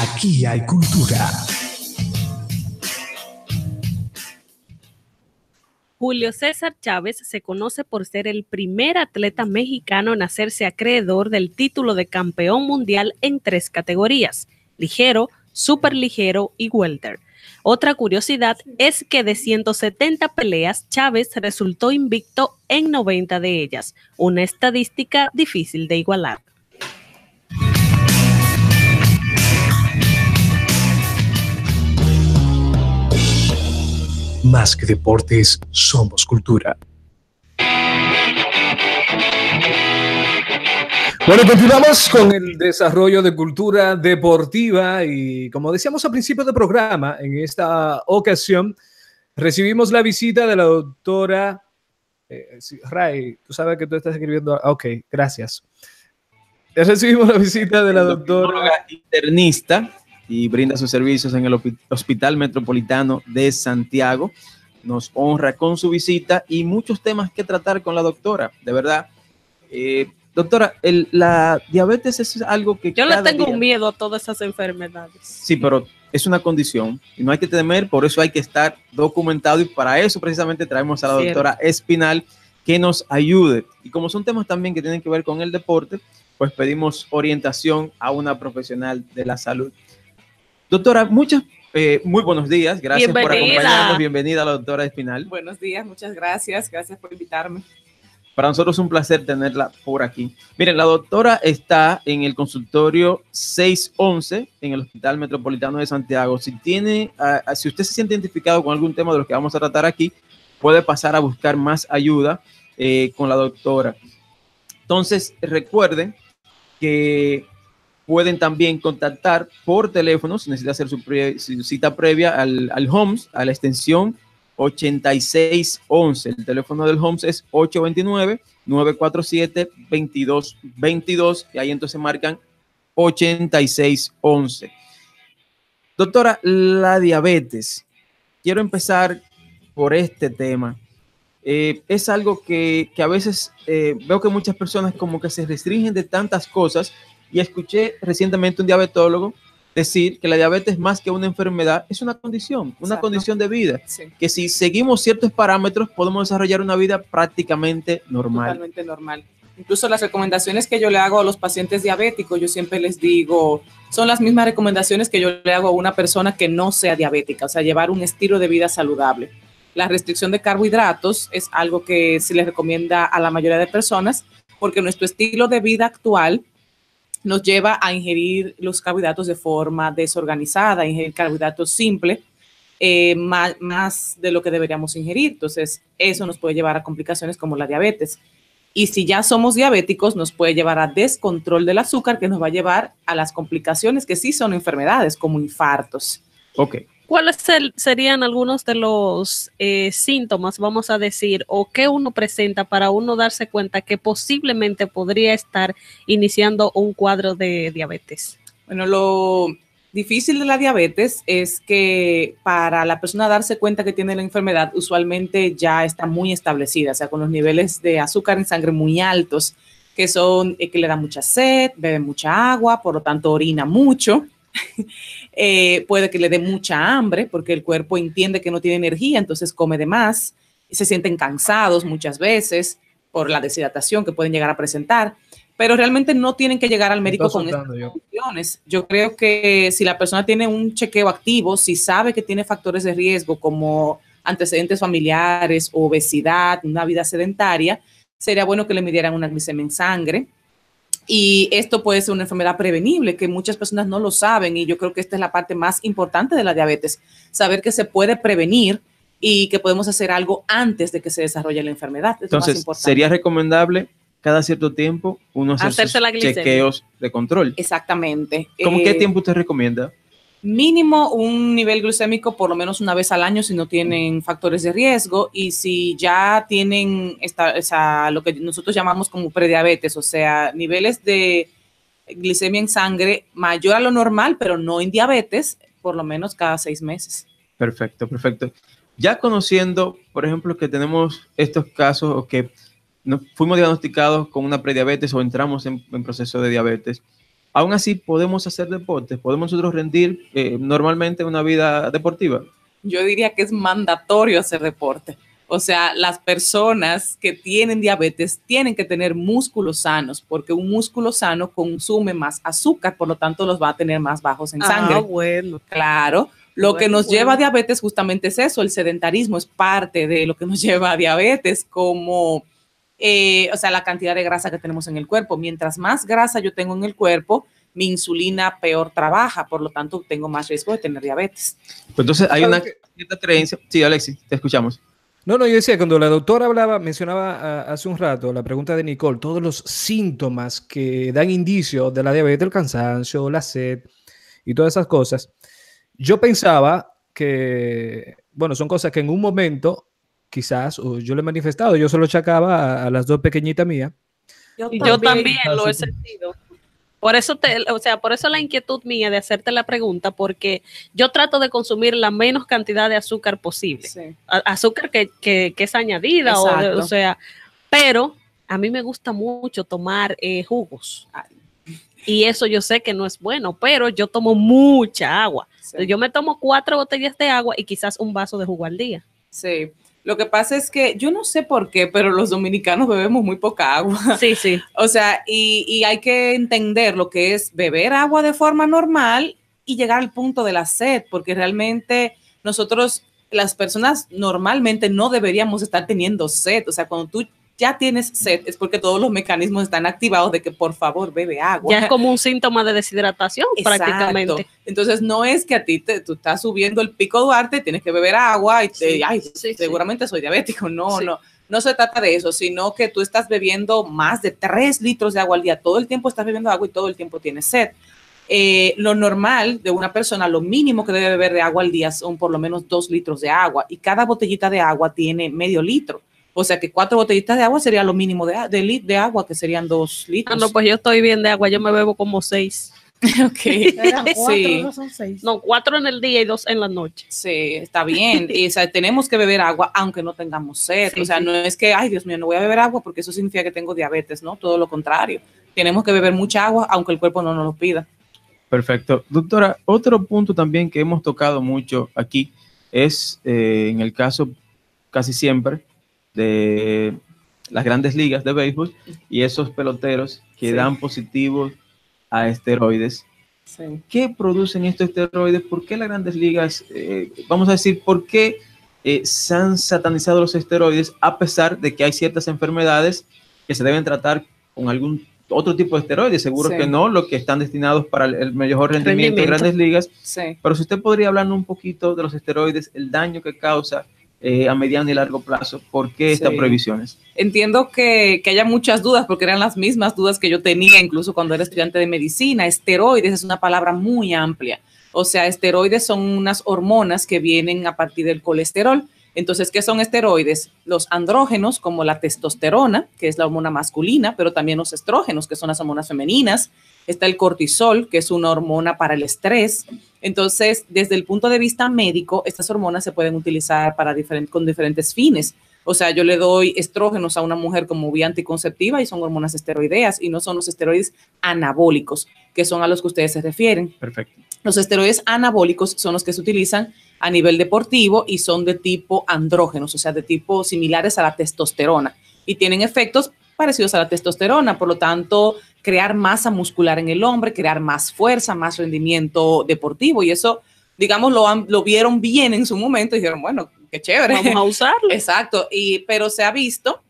Aquí hay cultura. Julio César Chávez se conoce por ser el primer atleta mexicano en hacerse acreedor del título de campeón mundial en 3 categorías: ligero, superligero y welter. Otra curiosidad es que de 170 peleas, Chávez resultó invicto en 90 de ellas, una estadística difícil de igualar. Más que deportes, somos cultura. Bueno, continuamos con el desarrollo de cultura deportiva y como decíamos al principio del programa, en esta ocasión recibimos la visita de la doctora Ray, tú sabes que tú estás escribiendo. Ok, gracias. Recibimos la visita de la doctora internista y brinda sus servicios en el Hospital Metropolitano de Santiago. Nos honra con su visita y muchos temas que tratar con la doctora, de verdad. Doctora, la diabetes es algo que yo le tengo miedo a todas esas enfermedades. Sí, pero es una condición y no hay que temer, por eso hay que estar documentado y para eso precisamente traemos a la doctora Espinal que nos ayude. Y como son temas también que tienen que ver con el deporte, pues pedimos orientación a una profesional de la salud. Doctora, muy buenos días, gracias por acompañarnos, bienvenida a la doctora Espinal. Buenos días, muchas gracias por invitarme. Para nosotros es un placer tenerla por aquí. Miren, la doctora está en el consultorio 611 en el Hospital Metropolitano de Santiago. Si usted se siente identificado con algún tema de los que vamos a tratar aquí, puede pasar a buscar más ayuda con la doctora. Entonces, recuerden que pueden también contactar por teléfono si necesita hacer su cita previa al HOMS, a la extensión 8611. El teléfono del HOMS es 829-947-2222 y ahí entonces marcan 8611. Doctora, la diabetes. Quiero empezar por este tema. Es algo que a veces veo que muchas personas como que se restringen de tantas cosas y escuché recientemente un diabetólogo decir que la diabetes más que una enfermedad es una condición de vida, que si seguimos ciertos parámetros podemos desarrollar una vida prácticamente normal. Totalmente normal. Incluso las recomendaciones que yo le hago a los pacientes diabéticos, yo siempre les digo, son las mismas recomendaciones que yo le hago a una persona que no sea diabética, o sea, llevar un estilo de vida saludable. La restricción de carbohidratos es algo que se les recomienda a la mayoría de personas porque nuestro estilo de vida actual nos lleva a ingerir los carbohidratos de forma desorganizada, ingerir carbohidratos simples, más de lo que deberíamos ingerir. Entonces, eso nos puede llevar a complicaciones como la diabetes. Y si ya somos diabéticos, nos puede llevar a descontrol del azúcar, que nos va a llevar a las complicaciones que sí son enfermedades, como infartos. Ok. ¿Cuáles serían algunos de los síntomas, vamos a decir, o qué uno presenta para uno darse cuenta que posiblemente podría estar iniciando un cuadro de diabetes? Bueno, lo difícil de la diabetes es que para la persona darse cuenta que tiene la enfermedad, usualmente ya está muy establecida, o sea, con los niveles de azúcar en sangre muy altos, que son que le da mucha sed, bebe mucha agua, por lo tanto orina mucho. Puede que le dé mucha hambre porque el cuerpo entiende que no tiene energía, entonces come de más, se sienten cansados muchas veces por la deshidratación que pueden llegar a presentar, pero realmente no tienen que llegar al médico con estas condiciones. Yo creo que si la persona tiene un chequeo activo, si sabe que tiene factores de riesgo como antecedentes familiares, obesidad, una vida sedentaria, sería bueno que le midieran una glicemia en sangre. Y esto puede ser una enfermedad prevenible, que muchas personas no lo saben, y yo creo que esta es la parte más importante de la diabetes, saber que se puede prevenir y que podemos hacer algo antes de que se desarrolle la enfermedad. Entonces, sería recomendable cada cierto tiempo uno hacerse chequeos de control. Exactamente. ¿Cómo qué tiempo usted recomienda? Mínimo un nivel glucémico por lo menos una vez al año si no tienen factores de riesgo, y si ya tienen lo que nosotros llamamos como prediabetes, o sea, niveles de glicemia en sangre mayor a lo normal, pero no en diabetes, por lo menos cada 6 meses. Perfecto, perfecto. Ya conociendo, por ejemplo, que tenemos estos casos o que fuimos diagnosticados con una prediabetes o entramos en proceso de diabetes, aún así podemos hacer deportes, podemos nosotros rendir normalmente una vida deportiva. Yo diría que es mandatorio hacer deporte. O sea, las personas que tienen diabetes tienen que tener músculos sanos, porque un músculo sano consume más azúcar, por lo tanto los va a tener más bajos en sangre. Ah, bueno. Claro. Lo que nos lleva a diabetes justamente es eso, el sedentarismo es parte de lo que nos lleva a diabetes, como, o sea, la cantidad de grasa que tenemos en el cuerpo. Mientras más grasa yo tengo en el cuerpo, mi insulina peor trabaja, por lo tanto tengo más riesgo de tener diabetes. Pues entonces hay una cierta creencia. Sí, Alexis, te escuchamos. No, yo decía, cuando la doctora hablaba, mencionaba hace un rato la pregunta de Nicole, todos los síntomas que dan indicio de la diabetes, el cansancio, la sed y todas esas cosas. Yo pensaba que, bueno, son cosas que en un momento quizás yo le he manifestado, yo se lo achacaba a las dos pequeñitas mías. Yo también lo he sentido. Por eso por eso la inquietud mía de hacerte la pregunta, porque yo trato de consumir la menos cantidad de azúcar posible. Sí. Azúcar que es añadida, o sea, pero a mí me gusta mucho tomar jugos. Y eso yo sé que no es bueno, pero yo tomo mucha agua. Sí. Yo me tomo 4 botellas de agua y quizás un vaso de jugo al día. Sí. Lo que pasa es que yo no sé por qué, pero los dominicanos bebemos muy poca agua. Sí, sí. O sea, y hay que entender lo que es beber agua de forma normal y llegar al punto de la sed, porque realmente nosotros, las personas normalmente no deberíamos estar teniendo sed. O sea, cuando tú ya tienes sed es porque todos los mecanismos están activados de que por favor bebe agua. Ya es como un síntoma de deshidratación. Exacto. Prácticamente. Entonces no es que a ti tú estás subiendo el pico Duarte, tienes que beber agua y seguramente soy diabético. No se trata de eso, sino que tú estás bebiendo más de 3 litros de agua al día. Todo el tiempo estás bebiendo agua y todo el tiempo tienes sed. Lo normal de una persona, lo mínimo que debe beber de agua al día son por lo menos 2 litros de agua y cada botellita de agua tiene medio litro. O sea que 4 botellitas de agua sería lo mínimo de agua, que serían 2 litros. Ah, no, pues yo estoy bien de agua, yo me bebo como 6. Ok. Sí. No son 6. No, 4 en el día y 2 en la noche. Sí, está bien. Y, o sea, tenemos que beber agua aunque no tengamos sed. Sí, o sea, no es que, ay, Dios mío, no voy a beber agua porque eso significa que tengo diabetes, ¿no? Todo lo contrario. Tenemos que beber mucha agua aunque el cuerpo no nos lo pida. Perfecto. Doctora, otro punto también que hemos tocado mucho aquí es, en el caso casi siempre, de las grandes ligas de béisbol y esos peloteros que dan positivos a esteroides. Sí. ¿Qué producen estos esteroides? ¿Por qué las grandes ligas, vamos a decir, por qué se han satanizado los esteroides a pesar de que hay ciertas enfermedades que se deben tratar con algún otro tipo de esteroides? Seguro que no, los que están destinados para el mejor rendimiento de grandes ligas. Sí. Pero si usted podría hablarnos un poquito de los esteroides, el daño que causa a mediano y largo plazo, ¿por qué estas prohibiciones? Entiendo que haya muchas dudas, porque eran las mismas dudas que yo tenía incluso cuando era estudiante de medicina. Esteroides es una palabra muy amplia. O sea, esteroides son unas hormonas que vienen a partir del colesterol. Entonces, ¿qué son esteroides? Los andrógenos, como la testosterona, que es la hormona masculina, pero también los estrógenos, que son las hormonas femeninas. Está el cortisol, que es una hormona para el estrés. Entonces, desde el punto de vista médico, estas hormonas se pueden utilizar con diferentes fines. O sea, yo le doy estrógenos a una mujer como vía anticonceptiva y son hormonas esteroideas y no son los esteroides anabólicos, que son a los que ustedes se refieren. Perfecto. Los esteroides anabólicos son los que se utilizan a nivel deportivo y son de tipo andrógenos, o sea, de tipo similares a la testosterona y tienen efectos parecidos a la testosterona, por lo tanto, crear masa muscular en el hombre, crear más fuerza, más rendimiento deportivo y eso, digamos, lo vieron bien en su momento y dijeron, bueno, qué chévere. Vamos a usarlo. Exacto, pero se ha visto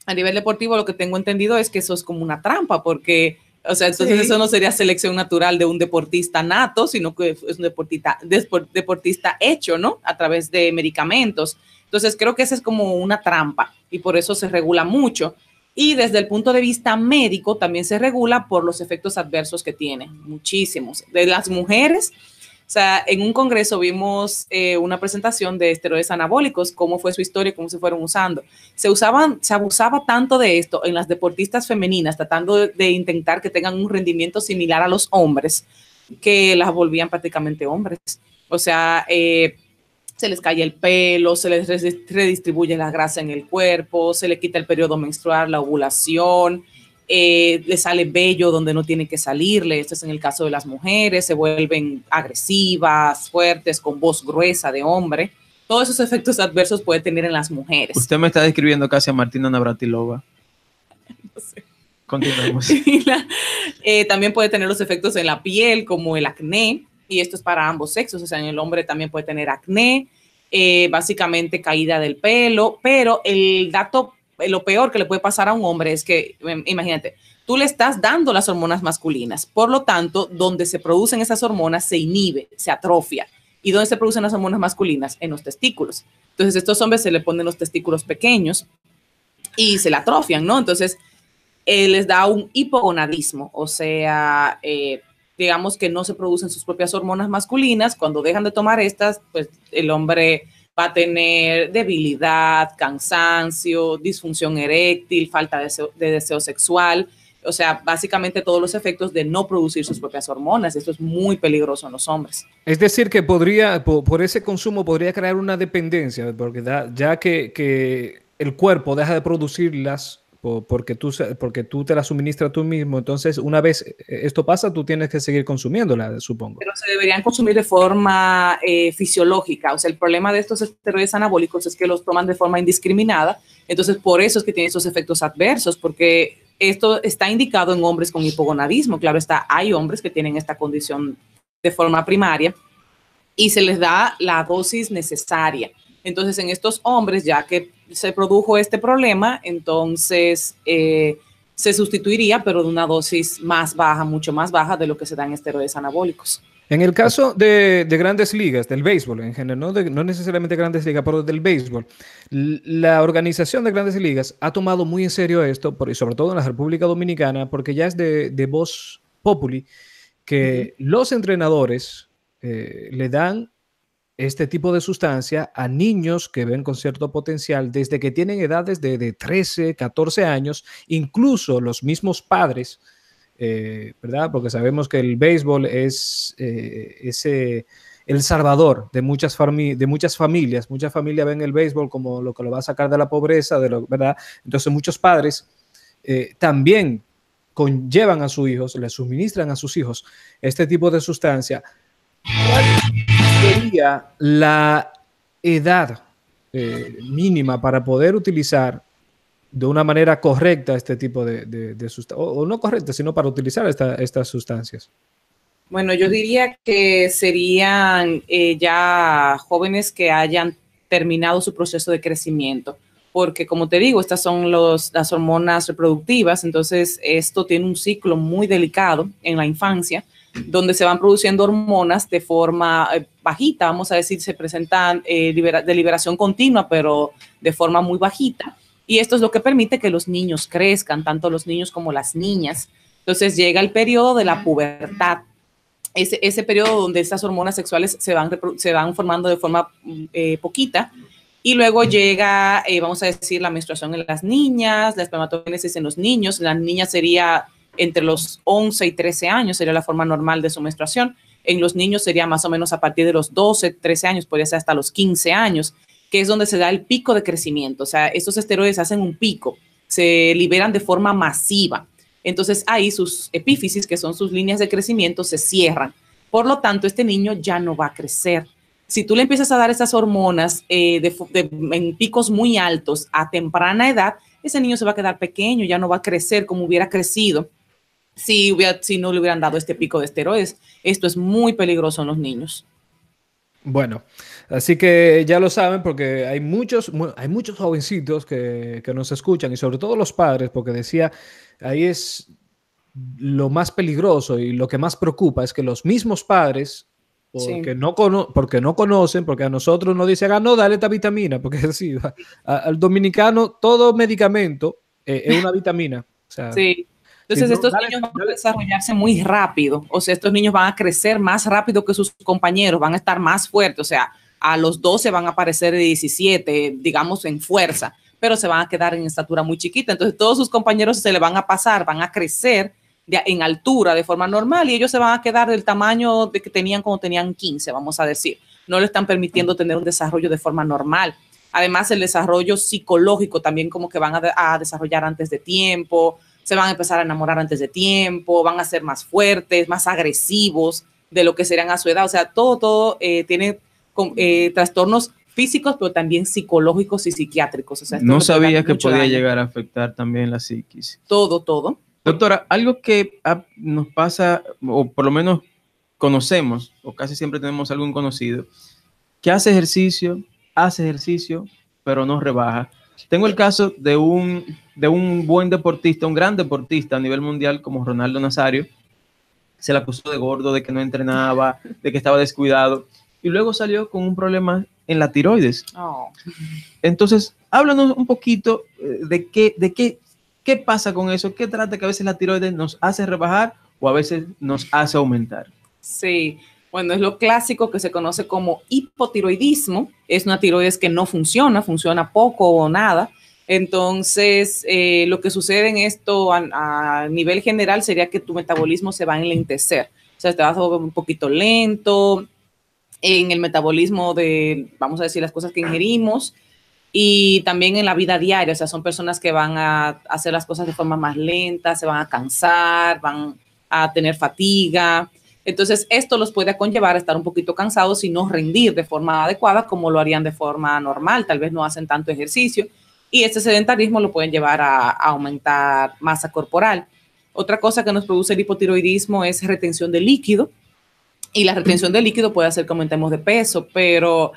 a nivel deportivo, lo que tengo entendido es que eso es como una trampa porque, o sea, entonces eso no sería selección natural de un deportista nato, sino que es un deportista hecho, ¿no? A través de medicamentos. Entonces creo que esa es como una trampa y por eso se regula mucho. Y desde el punto de vista médico también se regula por los efectos adversos que tiene, muchísimos. De las mujeres, o sea, en un congreso vimos una presentación de esteroides anabólicos, cómo fue su historia, cómo se fueron usando. Se abusaba tanto de esto en las deportistas femeninas, tratando de intentar que tengan un rendimiento similar a los hombres, que las volvían prácticamente hombres. O sea, se les cae el pelo, se les redistribuye la grasa en el cuerpo, se le quita el periodo menstrual, la ovulación, le sale vello donde no tiene que salirle, esto es en el caso de las mujeres, se vuelven agresivas, fuertes, con voz gruesa de hombre. Todos esos efectos adversos puede tener en las mujeres. Usted me está describiendo casi a Martina Navratilova. No sé. Continuemos. También puede tener los efectos en la piel, como el acné, y esto es para ambos sexos, o sea, en el hombre también puede tener acné, básicamente caída del pelo, pero el dato, lo peor que le puede pasar a un hombre es que, imagínate, tú le estás dando las hormonas masculinas, por lo tanto, donde se producen esas hormonas se inhibe, se atrofia. ¿Y dónde se producen las hormonas masculinas? En los testículos. Entonces, estos hombres se le ponen los testículos pequeños y se le atrofian, ¿no? Entonces, les da un hipogonadismo, o sea, digamos que no se producen sus propias hormonas masculinas. Cuando dejan de tomar estas, pues el hombre va a tener debilidad, cansancio, disfunción eréctil, falta de deseo sexual, o sea, básicamente todos los efectos de no producir sus propias hormonas. Esto es muy peligroso en los hombres. Es decir, que podría, por ese consumo podría crear una dependencia, porque ya que el cuerpo deja de producirlas porque tú te las suministras tú mismo, entonces una vez esto pasa, tú tienes que seguir consumiéndola, supongo. Pero se deberían consumir de forma fisiológica. O sea, el problema de estos esteroides anabólicos es que los toman de forma indiscriminada, entonces por eso es que tienen esos efectos adversos, porque esto está indicado en hombres con hipogonadismo. Claro está, hay hombres que tienen esta condición de forma primaria y se les da la dosis necesaria. Entonces, en estos hombres, ya que se produjo este problema, entonces se sustituiría, pero de una dosis más baja, mucho más baja de lo que se da en esteroides anabólicos. En el caso de grandes ligas, del béisbol en general, no necesariamente grandes ligas, pero del béisbol, la organización de grandes ligas ha tomado muy en serio esto, y sobre todo en la República Dominicana, porque ya es de voz populi, que los entrenadores le dan este tipo de sustancia a niños que ven con cierto potencial desde que tienen edades de 13, 14 años, incluso los mismos padres, ¿verdad? Porque sabemos que el béisbol es el salvador de muchas familias. Muchas familias ven el béisbol como lo que lo va a sacar de la pobreza, ¿verdad? Entonces muchos padres también conllevan a sus hijos, le suministran a sus hijos este tipo de sustancia. ¿Cuál sería la edad mínima para poder utilizar de una manera correcta este tipo de sustancias? O no correcta, sino para utilizar estas sustancias. Bueno, yo diría que serían ya jóvenes que hayan terminado su proceso de crecimiento, porque como te digo, estas son las hormonas reproductivas, entonces esto tiene un ciclo muy delicado en la infancia, donde se van produciendo hormonas de forma bajita, vamos a decir, se presentan de liberación continua, pero de forma muy bajita. Y esto es lo que permite que los niños crezcan, tanto los niños como las niñas. Entonces llega el periodo de la pubertad, ese periodo donde estas hormonas sexuales se van formando de forma poquita. Y luego llega, vamos a decir, la menstruación en las niñas, la espermatogénesis en los niños. La niña sería entre los 11 y 13 años, sería la forma normal de su menstruación. En los niños sería más o menos a partir de los 12, 13 años, podría ser hasta los 15 años, que es donde se da el pico de crecimiento. O sea, estos esteroides hacen un pico, se liberan de forma masiva. Entonces ahí sus epífisis, que son sus líneas de crecimiento, se cierran. Por lo tanto, este niño ya no va a crecer. Si tú le empiezas a dar esas hormonas en picos muy altos a temprana edad, ese niño se va a quedar pequeño, ya no va a crecer como hubiera crecido si no le hubieran dado este pico de esteroides. Esto es muy peligroso en los niños. Bueno, así que ya lo saben, porque hay muchos jovencitos que nos escuchan, y sobre todo los padres, porque decía, ahí es lo más peligroso y lo que más preocupa, es que los mismos padres, porque no conocen, porque a nosotros nos dicen, no, dale esta vitamina, porque así, al dominicano todo medicamento es una vitamina. O sea, sí. Entonces estos niños van a desarrollarse muy rápido, o sea, estos niños van a crecer más rápido que sus compañeros, van a estar más fuertes, o sea, a los 12 van a aparecer de 17, digamos, en fuerza, pero se van a quedar en estatura muy chiquita. Entonces todos sus compañeros se le van a pasar, van a crecer en altura de forma normal, y ellos se van a quedar del tamaño de que tenían cuando tenían 15, vamos a decir. No le están permitiendo tener un desarrollo de forma normal. Además, el desarrollo psicológico también como que van a desarrollar antes de tiempo. se van a empezar a enamorar antes de tiempo, van a ser más fuertes, más agresivos de lo que serán a su edad. O sea, todo tiene trastornos físicos, pero también psicológicos y psiquiátricos. O sea, no sabía que podía llegar a afectar también la psiquis. Todo. Doctora, algo que nos pasa, o por lo menos conocemos, o casi siempre tenemos algún conocido, que hace ejercicio, pero no rebaja. Tengo el caso de un buen deportista, un gran deportista a nivel mundial como Ronaldo Nazario. Se le acusó de gordo, de que no entrenaba, de que estaba descuidado, y luego salió con un problema en la tiroides. Oh. Entonces, háblanos un poquito de qué pasa con eso, qué trata que a veces la tiroides nos hace rebajar o a veces nos hace aumentar. Sí, bueno, es lo clásico que se conoce como hipotiroidismo. Es una tiroides que no funciona poco o nada. Entonces, lo que sucede en esto a nivel general sería que tu metabolismo se va a enlentecer. O sea, te vas a volver un poquito lento en el metabolismo de, vamos a decir, las cosas que ingerimos, y también en la vida diaria. O sea, son personas que van a hacer las cosas de forma más lenta, se van a cansar, van a tener fatiga. Entonces, esto los puede conllevar a estar un poquito cansados y no rendir de forma adecuada como lo harían de forma normal. Tal vez no hacen tanto ejercicio, y este sedentarismo lo pueden llevar a aumentar masa corporal. Otra cosa que nos produce el hipotiroidismo es retención de líquido, y la retención de líquido puede hacer que aumentemos de peso, pero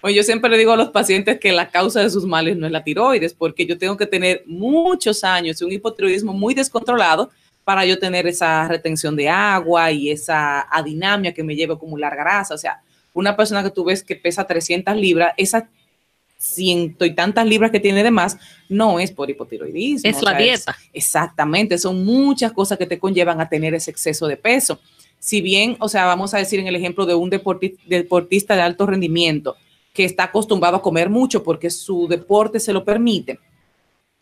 yo siempre le digo a los pacientes que la causa de sus males no es la tiroides, porque yo tengo que tener muchos años de un hipotiroidismo muy descontrolado para yo tener esa retención de agua y esa adinamia que me lleva a acumular grasa. O sea, una persona que tú ves que pesa 300 libras, esas 100 y tantas libras que tiene de más, no es por hipotiroidismo. Es la dieta. Exactamente, son muchas cosas que te conllevan a tener ese exceso de peso. Si bien, o sea, vamos a decir en el ejemplo de un deportista de alto rendimiento que está acostumbrado a comer mucho porque su deporte se lo permite,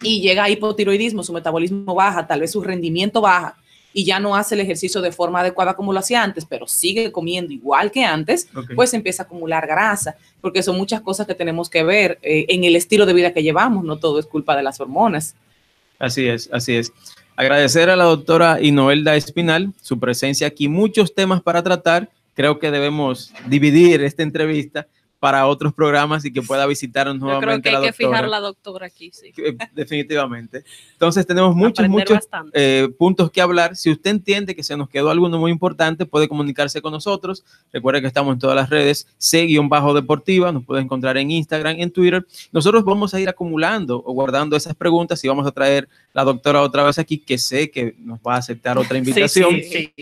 y llega a hipotiroidismo, su metabolismo baja, tal vez su rendimiento baja, y ya no hace el ejercicio de forma adecuada como lo hacía antes, pero sigue comiendo igual que antes, pues empieza a acumular grasa, porque son muchas cosas que tenemos que ver en el estilo de vida que llevamos. No todo es culpa de las hormonas. Así es. Agradecer a la doctora Inoelda Espinal su presencia aquí. Muchos temas para tratar. Creo que debemos dividir esta entrevista para otros programas y que pueda visitarnos nuevamente. Yo creo que hay que fijar la doctora aquí, sí. Definitivamente. Entonces tenemos muchos puntos que hablar. Si usted entiende que se nos quedó alguno muy importante, puede comunicarse con nosotros. Recuerde que estamos en todas las redes, C_Deportiva, nos puede encontrar en Instagram, en Twitter. Nosotros vamos a ir acumulando o guardando esas preguntas y vamos a traer la doctora otra vez aquí, que sé que nos va a aceptar otra invitación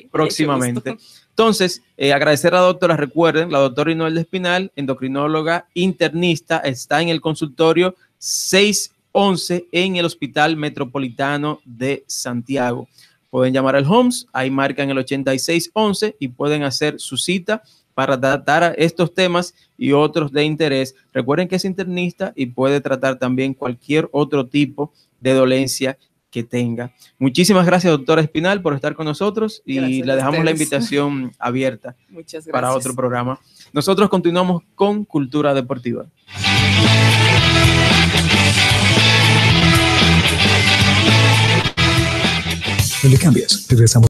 próximamente. Entonces, agradecer a la doctora. Recuerden, la doctora Inoelda Espinal, endocrinóloga internista, está en el consultorio 611 en el Hospital Metropolitano de Santiago. Pueden llamar al HOMS, ahí marcan el 8611 y pueden hacer su cita para tratar estos temas y otros de interés. Recuerden que es internista y puede tratar también cualquier otro tipo de dolencia que tenga. Muchísimas gracias, doctora Espinal, por estar con nosotros, y gracias, le dejamos la invitación abierta para otro programa. Nosotros continuamos con Cultura Deportiva. No le cambies, regresamos.